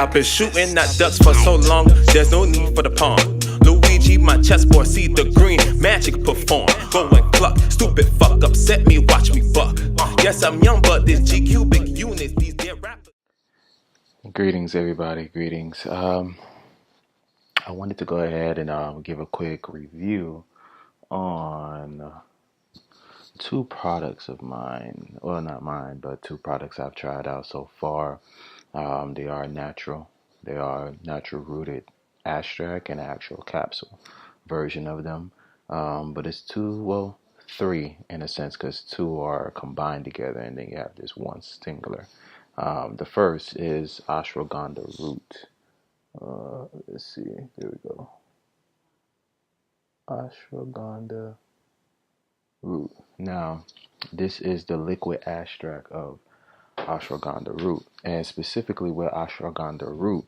I've been shooting at ducks for so long, there's no need for the pawn. Luigi, my chessboard, see the green magic perform. Go and cluck, stupid fuck, upset me, watch me buck. Yes, I'm young, but this GQ big units, these dead rappers. Greetings, everybody. Greetings. I wanted to go ahead and give a quick review on two products of mine. Well, not mine, but two products I've tried out so far. They are natural. They are natural rooted extract and actual capsule version of them. But it's three in a sense, because two are combined together, and then you have this one singular. The first is Ashwagandha Root. Let's see. There we go. Ashwagandha Root. Now, this is the liquid extract of Ashwagandha Root, and specifically with Ashwagandha Root,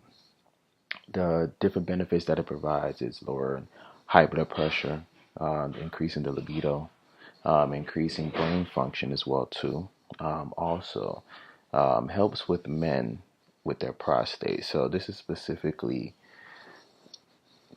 the different benefits that it provides is lowering high blood pressure, increasing the libido, increasing brain function as well too. Also, helps with men with their prostate. So this is specifically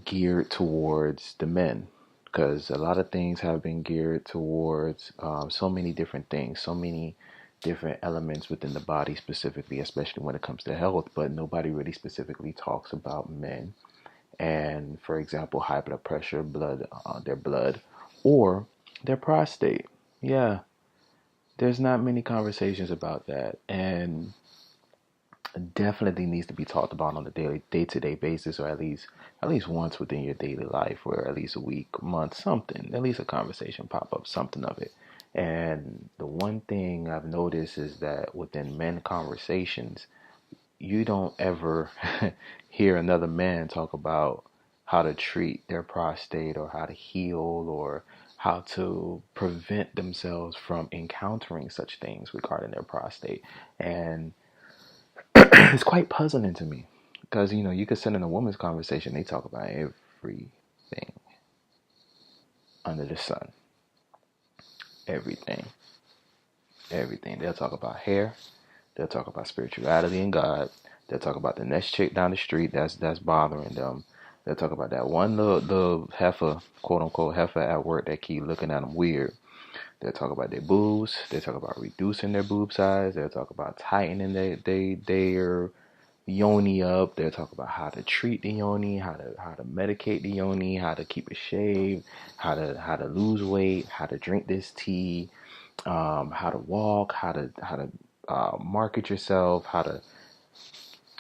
geared towards the men, because a lot of things have been geared towards so many different things, so many different elements within the body specifically, especially when it comes to health, but nobody really specifically talks about men and, for example, high blood pressure, their blood, or their prostate. Yeah, there's not many conversations about that, and definitely needs to be talked about on a daily, day-to-day basis, or at least once within your daily life, or at least a week, month, something. At least a conversation pop up, something of it. And the one thing I've noticed is that within men conversations, you don't ever hear another man talk about how to treat their prostate, or how to heal, or how to prevent themselves from encountering such things regarding their prostate. And it's quite puzzling to me, because you could sit in a woman's conversation, they talk about everything under the sun, everything, everything. They'll talk about hair, they'll talk about spirituality and God, they'll talk about the next chick down the street that's bothering them, they'll talk about that one little heifer, quote unquote heifer at work that keep looking at them weird. They'll talk about their boobs, they'll talk about reducing their boob size, they'll talk about tightening their yoni up. They'll talk about how to treat the yoni, how to medicate the yoni, how to keep it shaved, how to lose weight, how to drink this tea, how to walk, how to market yourself, how to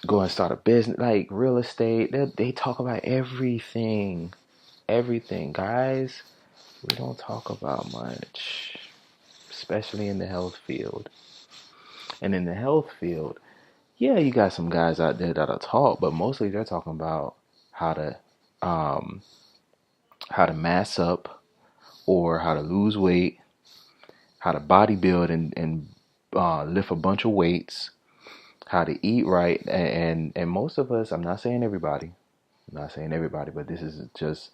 go and start a business, like real estate. They talk about everything, guys. We don't talk about much, especially in the health field. And in the health field, yeah, you got some guys out there that'll talk, but mostly they're talking about how to mass up, or how to lose weight, how to bodybuild and lift a bunch of weights, how to eat right, and most of us, I'm not saying everybody, but this is just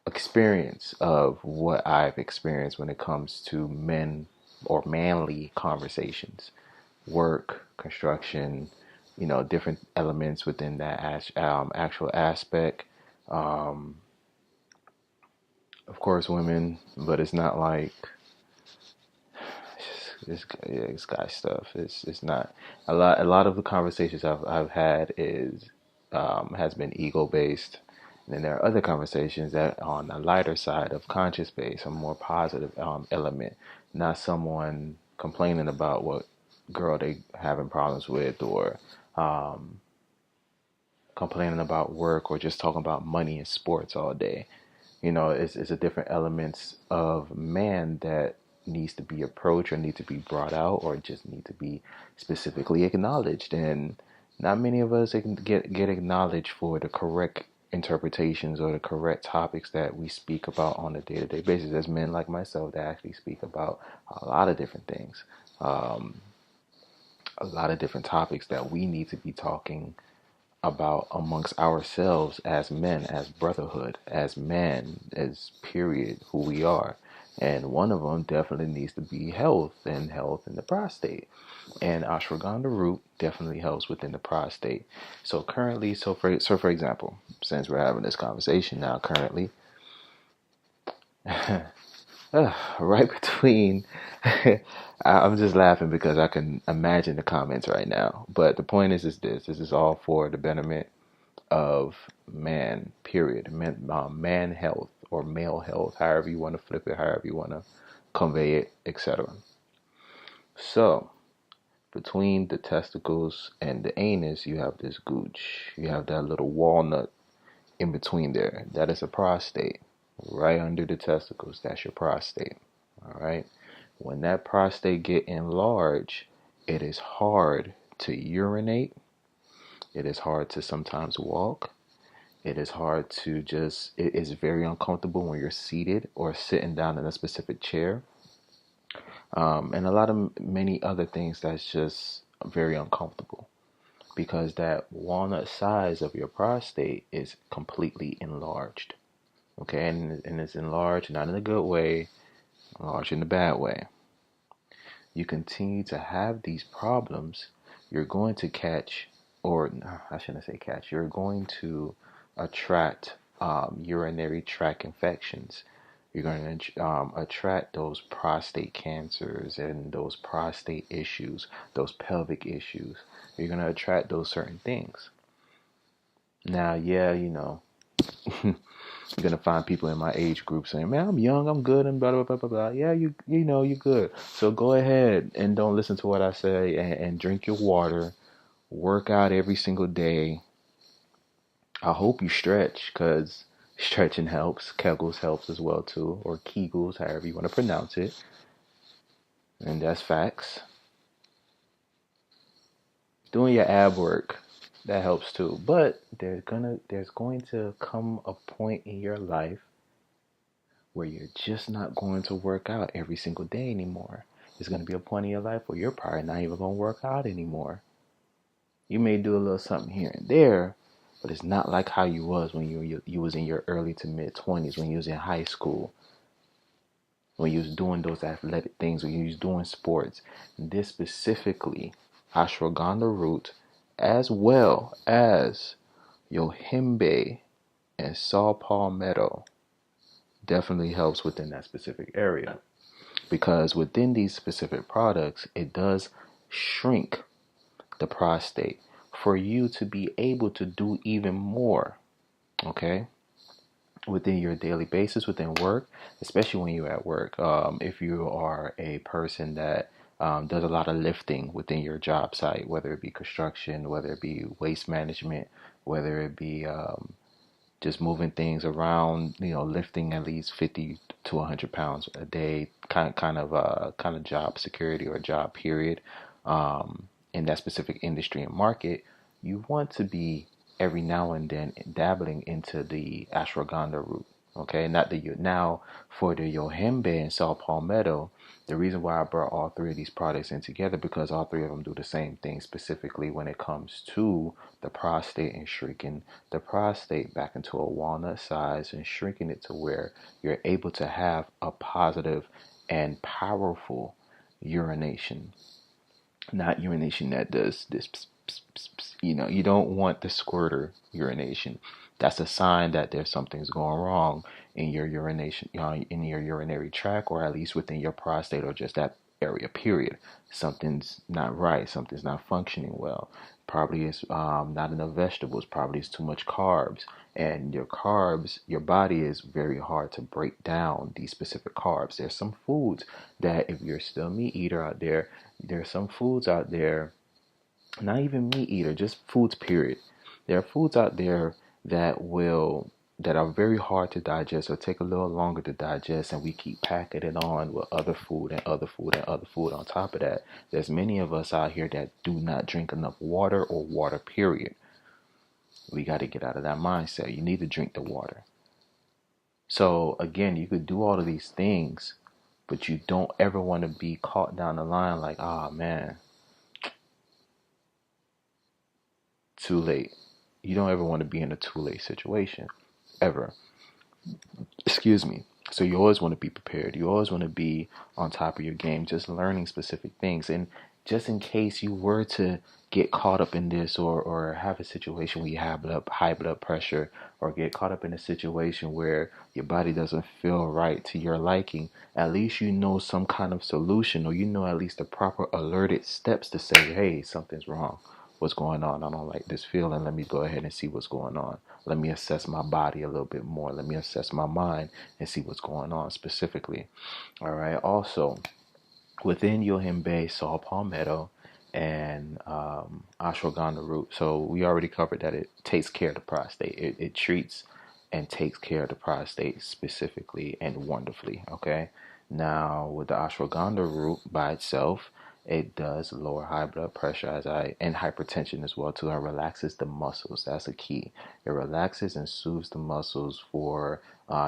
experience of what I've experienced when it comes to men or manly conversations, work, construction, different elements within that actual aspect. Of course, women, but it's not like it's guy stuff. It's not a lot. A lot of the conversations I've had has been ego based. And then there are other conversations that on the lighter side of conscious base, a more positive element, not someone complaining about what girl they having problems with, or complaining about work, or just talking about money and sports all day. It's a different elements of man that needs to be approached, or need to be brought out, or just need to be specifically acknowledged. And not many of us can get acknowledged for the correct interpretations or the correct topics that we speak about on a day-to-day basis, as men like myself that actually speak about a lot of different things, a lot of different topics that we need to be talking about amongst ourselves as men, as brotherhood, as men, as period, who we are. And one of them definitely needs to be health in the prostate. And ashwagandha root definitely helps within the prostate. So currently, for example, since we're having this conversation now, currently, right between, I'm just laughing because I can imagine the comments right now. But the point is this: this is all for the betterment of man. Period. Man health or male health, however you want to flip it, however you want to convey it, etc. So between the testicles and the anus, you have this gooch. You have that little walnut in between there. That is a prostate. Right under the testicles, that's your prostate. All right. When that prostate get enlarged, it is hard to urinate. It is hard to sometimes walk. It is hard to it is very uncomfortable when you're seated or sitting down in a specific chair. And a lot of many other things that's just very uncomfortable because that walnut size of your prostate is completely enlarged. Okay, and it's enlarged not in a good way, enlarged in a bad way. You continue to have these problems, you're going to catch, or I shouldn't say catch, you're going to attract urinary tract infections. You're going to attract those prostate cancers and those prostate issues, those pelvic issues. You're going to attract those certain things. Now, yeah, you're gonna find people in my age group saying, "Man, I'm young, I'm good," and blah blah blah blah blah. Yeah, you're good. So go ahead and don't listen to what I say, and drink your water, work out every single day. I hope you stretch, cause stretching helps. Kegels helps as well too, or Kegels, however you want to pronounce it, and that's facts. Doing your ab work, that helps too. But there's going to come a point in your life where you're just not going to work out every single day anymore. There's going to be a point in your life where you're probably not even going to work out anymore. You may do a little something here and there, but it's not like how you was when you was in your early to mid 20s, when you was in high school, when you was doing those athletic things, when you was doing sports. This specifically, ashwagandha root, as well as Yohimbe and Saw Palmetto, definitely helps within that specific area, because within these specific products, it does shrink the prostate for you to be able to do even more, okay, within your daily basis, within work, especially when you're at work. If you are a person that does a lot of lifting within your job site, whether it be construction, whether it be waste management, whether it be just moving things around, lifting at least 50 to 100 pounds a day, kind of job security or job period, in that specific industry and market. You want to be every now and then dabbling into the ashwagandha root. Okay, not the now for the Yohimbe and Saw Palmetto. The reason why I brought all three of these products in together, because all three of them do the same thing, specifically when it comes to the prostate and shrinking the prostate back into a walnut size and shrinking it to where you're able to have a positive and powerful urination. Not urination that does this, you don't want the squirter urination. That's a sign that there's something's going wrong in your urination, in your urinary tract, or at least within your prostate, or just that area, period. Something's not right. Something's not functioning well. Probably it's not enough vegetables. Probably it's too much carbs. And your body is very hard to break down these specific carbs. There's some foods that, if you're still a meat eater out there, there's some foods out there, not even meat eater, just foods, period. There are foods out there that are very hard to digest or take a little longer to digest, and we keep packing it on with other food and other food and other food on top of that. There's many of us out here that do not drink enough water, or water, period. We got to get out of that mindset. You need to drink the water. So again, you could do all of these things, but you don't ever want to be caught down the line like, man, too late. You don't ever want to be in a too late situation, ever. Excuse me. So you always want to be prepared. You always want to be on top of your game, just learning specific things. And just in case you were to get caught up in this, or have a situation where you have high blood pressure, or get caught up in a situation where your body doesn't feel right to your liking, at least you know some kind of solution, or you know at least the proper alerted steps to say, hey, something's wrong. What's going on? I don't like this feeling. Let me go ahead and see what's going on. Let me assess my body a little bit more. Let me assess my mind and see what's going on specifically. All right. Also, within Yohimbe, Saw Palmetto, and Ashwagandha Root. So we already covered that it takes care of the prostate. It treats and takes care of the prostate specifically and wonderfully. Okay. Now with the Ashwagandha Root by itself, it does lower high blood pressure and hypertension as well too. It relaxes the muscles. That's a key. It relaxes and soothes the muscles for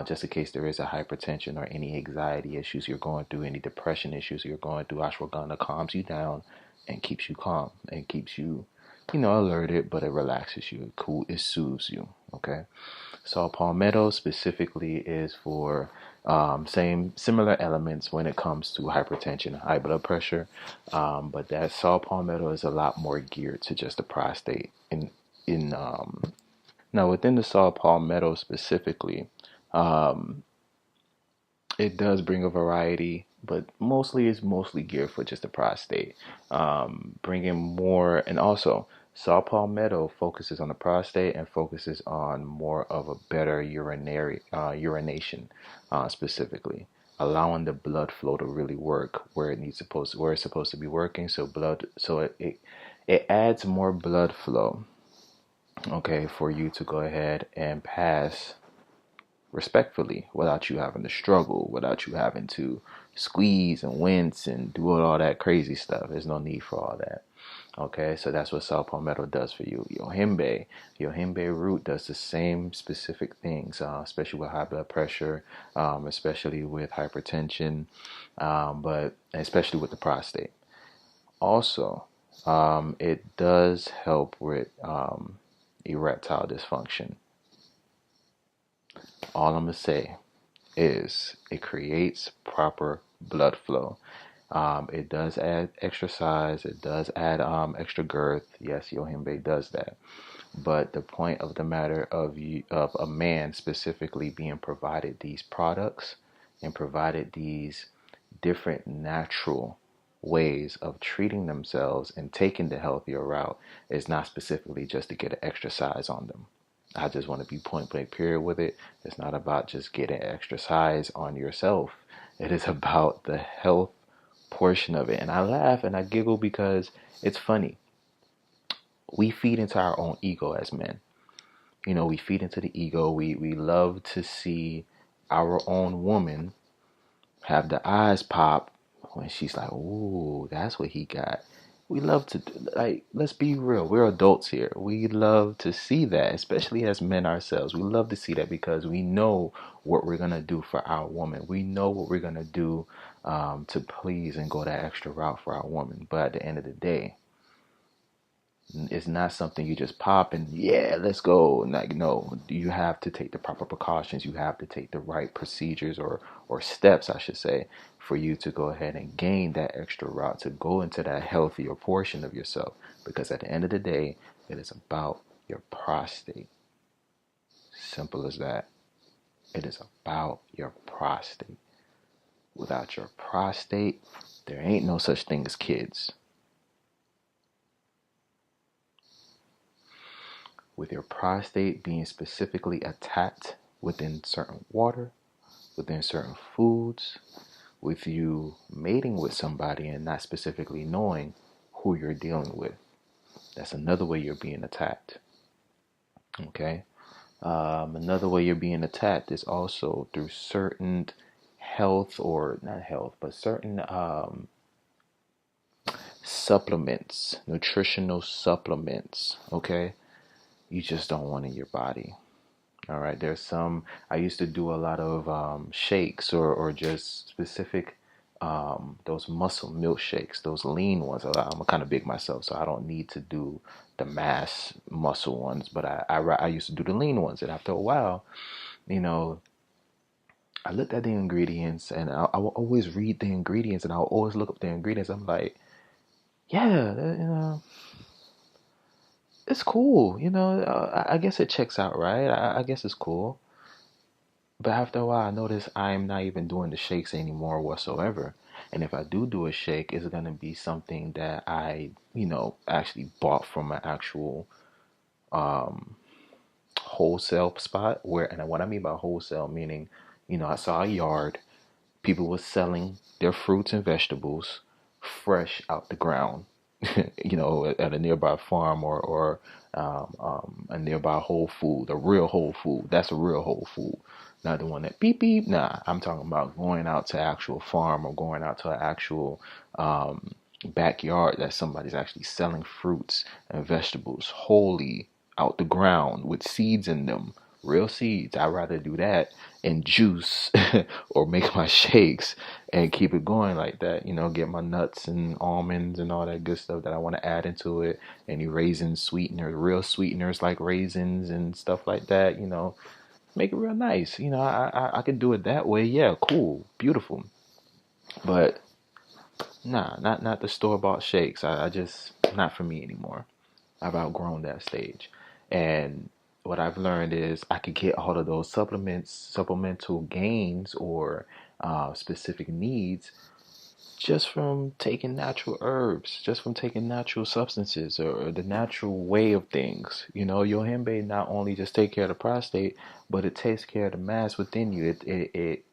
just in case there is a hypertension or any anxiety issues you're going through, any depression issues you're going through. Ashwagandha calms you down and keeps you calm and keeps you, alerted, but it relaxes you. It soothes you. Okay. So palmetto specifically is for similar elements when it comes to hypertension, high blood pressure, but that saw palmetto is a lot more geared to just the prostate. In Now within the saw palmetto specifically, it does bring a variety, but mostly geared for just the prostate. Bringing more, and also saw palmetto focuses on the prostate and focuses on more of a better urination, specifically allowing the blood flow to really work where it's supposed to be working. So it adds more blood flow, okay, for you to go ahead and pass respectfully without you having to struggle, without you having to squeeze and wince and do all that crazy stuff. There's no need for all that. Okay, so that's what saw palmetto does for you. Yohimbe root does the same specific things, especially with high blood pressure, especially with hypertension, but especially with the prostate. Also, it does help with erectile dysfunction. All I'm gonna say is it creates proper blood flow. It does add extra size. It does add extra girth. Yes, Yohimbe does that. But the point of the matter of a man specifically being provided these products and provided these different natural ways of treating themselves and taking the healthier route is not specifically just to get an extra size on them. I just want to be point blank period with it. It's not about just getting extra size on yourself. It is about the health portion of it. And I laugh and I giggle because it's funny. We feed into our own ego as men. We feed into the ego. We love to see our own woman have the eyes pop when she's like, "Ooh, that's what he got." We love to, like, let's be real. We're adults here. We love to see that, especially as men ourselves. We love to see that because we know what we're gonna do for our woman. We know what we're gonna do to please and go that extra route for our woman. But at the end of the day, it's not something you just pop and yeah, let's go. Like, no, you have to take the proper precautions. You have to take the right procedures or steps, I should say, for you to go ahead and gain that extra route to go into that healthier portion of yourself. Because at the end of the day, it is about your prostate. Simple as that. It is about your prostate. Without your prostate, there ain't no such thing as kids. With your prostate being specifically attacked within certain water, within certain foods, with you mating with somebody and not specifically knowing who you're dealing with. That's another way you're being attacked. Okay? Another way you're being attacked is also through certain health, or not health, but certain supplements, nutritional supplements. Okay? You just don't want in your body. All right, there's some, I used to do a lot of shakes or just specific, those muscle milkshakes, those lean ones. I'm kind of big myself, so I don't need to do the mass muscle ones, but I used to do the lean ones. And after a while, you know, I looked at the ingredients, and I will always read the ingredients, and I'll always look up the ingredients. I'm like, yeah, it's cool. I guess it checks out, right? I guess it's cool. But after a while, I notice I'm not even doing the shakes anymore whatsoever. And if I do a shake, it's gonna be something that I, actually bought from an actual um, wholesale spot. And what I mean by wholesale, meaning, I saw a yard. People were selling their fruits and vegetables fresh out the ground, at a nearby farm or a nearby Whole Food, a real Whole Food. That's a real Whole Food, not the one that beep beep. Nah, I'm talking about going out to actual farm or going out to an actual backyard that somebody's actually selling fruits and vegetables wholly out the ground with seeds in them, real seeds. I'd rather do that and juice or make my shakes and keep it going like that. Get my nuts and almonds and all that good stuff that I want to add into it. Any raisin sweeteners, real sweeteners like raisins and stuff like that. Make it real nice. I could do it that way. Yeah, cool, beautiful. But nah, not the store bought shakes. I just not for me anymore. I've outgrown that stage. And what I've learned is I could get all of those supplemental gains or specific needs just from taking natural herbs, just from taking natural substances or the natural way of things. Yohimbe not only just take care of the prostate, but it takes care of the mass within you. It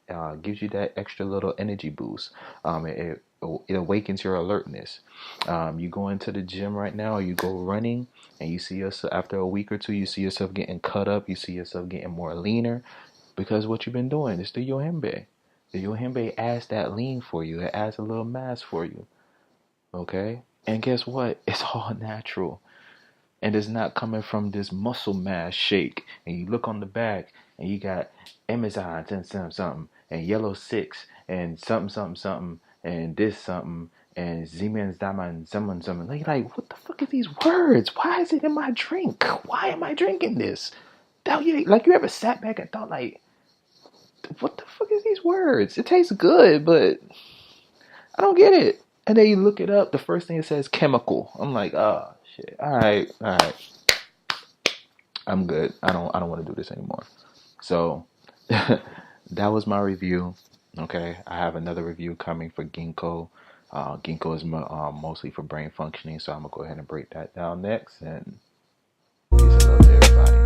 gives you that extra little energy boost. It awakens your alertness. You go into the gym right now, or you go running, and you see yourself after a week or two, you see yourself getting cut up, you see yourself getting more leaner, because what you've been doing is the Yohimbe. The Yohimbe adds that lean for you. It adds a little mass for you. Okay? And guess what? It's all natural. And it's not coming from this muscle mass shake. And you look on the back and you got Amazon something something and Yellow 6 and something something something and this something and Siemens Daman something something. Like, what the fuck are these words? Why is it in my drink? Why am I drinking this? Like, you ever sat back and thought, like, what the fuck is these words? It tastes good, but I don't get it. And then you look it up, the first thing it says chemical. I'm like, oh shit. All right. I'm good. I don't want to do this anymore. So that was my review. Okay, I have another review coming for ginkgo. Ginkgo is mostly for brain functioning, so I'm gonna go ahead and break that down next. And peace and love to everybody.